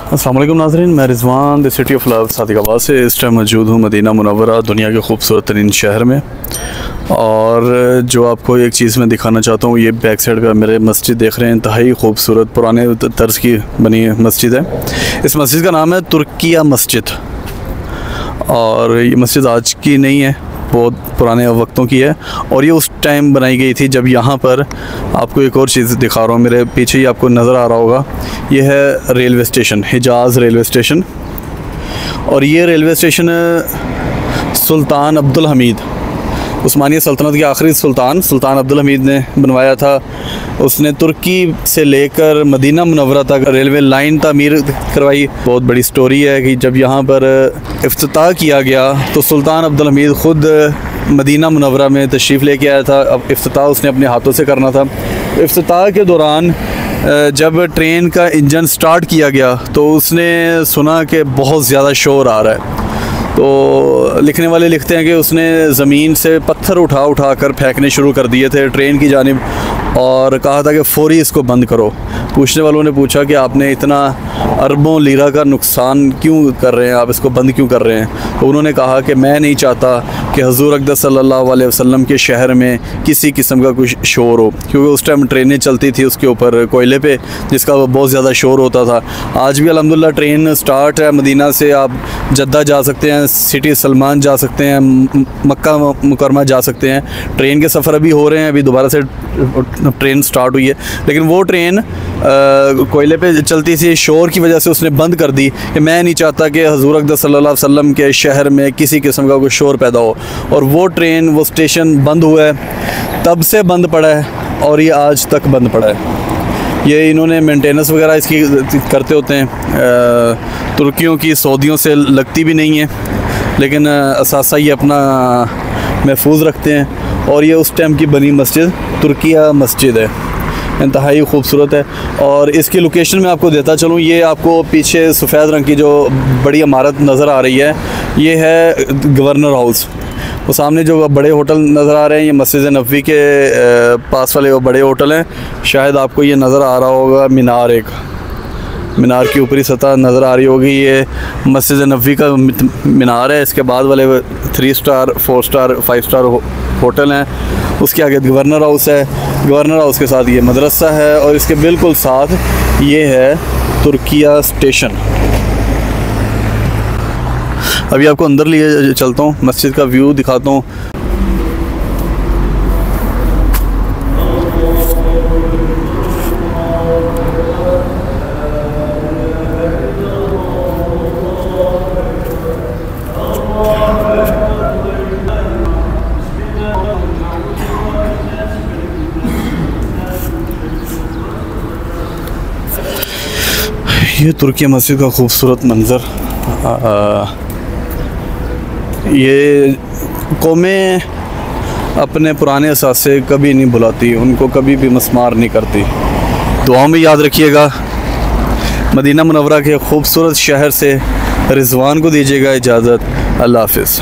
अस्सलाम वालेकुम नाज़रीन, मैं Rizwan the city of love Sadiqabad से इस टाइम मौजूद हूँ मदीना मुनव्वरा, दुनिया के खूबसूरत तरीन शहर में। और जो आपको एक चीज़ मैं दिखाना चाहता हूँ, ये बैक साइड पे मेरे मस्जिद देख रहे हैं, इंतहाई खूबसूरत पुराने तर्ज की बनी मस्जिद है। इस मस्जिद का नाम है तुर्किया मस्जिद। और ये मस्जिद आज की नहीं है, बहुत पुराने वक्तों की है। और ये उस टाइम बनाई गई थी जब यहाँ पर, आपको एक और चीज़ दिखा रहा हूँ, मेरे पीछे ही आपको नज़र आ रहा होगा, ये है रेलवे स्टेशन, हिजाज़ रेलवे स्टेशन। और ये रेलवे स्टेशन सुल्तान अब्दुल हमीद, उस्मानिया सल्तनत के आखिरी सुल्तान अब्दुल हमीद ने बनवाया था। उसने तुर्की से लेकर मदीना मुनव्वरा तक रेलवे लाइन तामीर करवाई। बहुत बड़ी स्टोरी है कि जब यहाँ पर इफ्तिताह किया गया तो सुल्तान अब्दुल हमीद ख़ुद मदीना मुनव्वरा में तशरीफ़ लेके आया था। अब इफ्तिताह उसने अपने हाथों से करना था। इफ्तिताह के दौरान जब ट्रेन का इंजन स्टार्ट किया गया तो उसने सुना कि बहुत ज़्यादा शोर आ रहा है। तो लिखने वाले लिखते हैं कि उसने ज़मीन से पत्थर उठा कर फेंकने शुरू कर दिए थे ट्रेन की जानिब, और कहा था कि फ़ौरी इसको बंद करो। पूछने वालों ने पूछा कि आपने इतना अरबों लीरा का नुकसान क्यों कर रहे हैं, आप इसको बंद क्यों कर रहे हैं? तो उन्होंने कहा कि मैं नहीं चाहता कि हुज़ूर अक़दस सल्लल्लाहु अलैहि वसल्लम के शहर में किसी किस्म का कुछ शोर हो, क्योंकि उस टाइम ट्रेनें चलती थी उसके ऊपर कोयले पे, जिसका बहुत ज़्यादा शोर होता था। आज भी अल्हम्दुलिल्लाह ट्रेन स्टार्ट है, मदीना से आप जद्दा जा सकते हैं, सिटी सलमान जा सकते हैं, मक्का मुकरमा जा सकते हैं। ट्रेन के सफ़र अभी हो रहे हैं, अभी दोबारा से ट्रेन स्टार्ट हुई है, लेकिन वो ट्रेन कोयले पे चलती थी, शोर की वजह से उसने बंद कर दी कि मैं नहीं चाहता कि हुज़ूर अक़दस सल्लल्लाहु अलैहि वसल्लम के शहर में किसी किस्म का कोई शोर पैदा हो। और वो ट्रेन, वो स्टेशन बंद हुआ है, तब से बंद पड़ा है और ये आज तक बंद पड़ा है। ये इन्होंने मेंटेनेंस वगैरह इसकी करते होते हैं। तुर्कियों की सऊदियों से लगती भी नहीं है, लेकिन असासा ये अपना महफूज रखते हैं। और ये उस टाइम की बनी मस्जिद तुर्किया मस्जिद है, इंतहाई खूबसूरत है। और इसकी लोकेशन मैं आपको देता चलूँ, ये आपको पीछे सफ़ेद रंग की जो बड़ी इमारत नज़र आ रही है, ये है गवर्नर हाउस। वो सामने जो बड़े होटल नज़र आ रहे हैं, ये मस्जिद नबवी के पास वाले वो बड़े होटल हैं। शायद आपको ये नज़र आ रहा होगा मीनार, एक मीनार की ऊपरी सतह नज़र आ रही होगी, ये मस्जिद नबवी का मीनार है। इसके बाद वाले 3 स्टार 4 स्टार 5 स्टार होटल हैं। उसके आगे गवर्नर हाउस है, गवर्नर हाउस के साथ ये मदरसा है, और इसके बिल्कुल साथ ये है तुर्किया स्टेशन। अभी आपको अंदर लिए चलता हूँ, मस्जिद का व्यू दिखाता हूँ। ये तुर्किया मस्जिद का खूबसूरत मंज़र। ये कौमें अपने पुराने असासे कभी नहीं भुलाती, उनको कभी भी मस्मार नहीं करती। दुआओं में याद रखिएगा। मदीना मुनव्वरा के खूबसूरत शहर से रिज़वान को दीजिएगा इजाज़त। अल्लाह हाफ़िज़।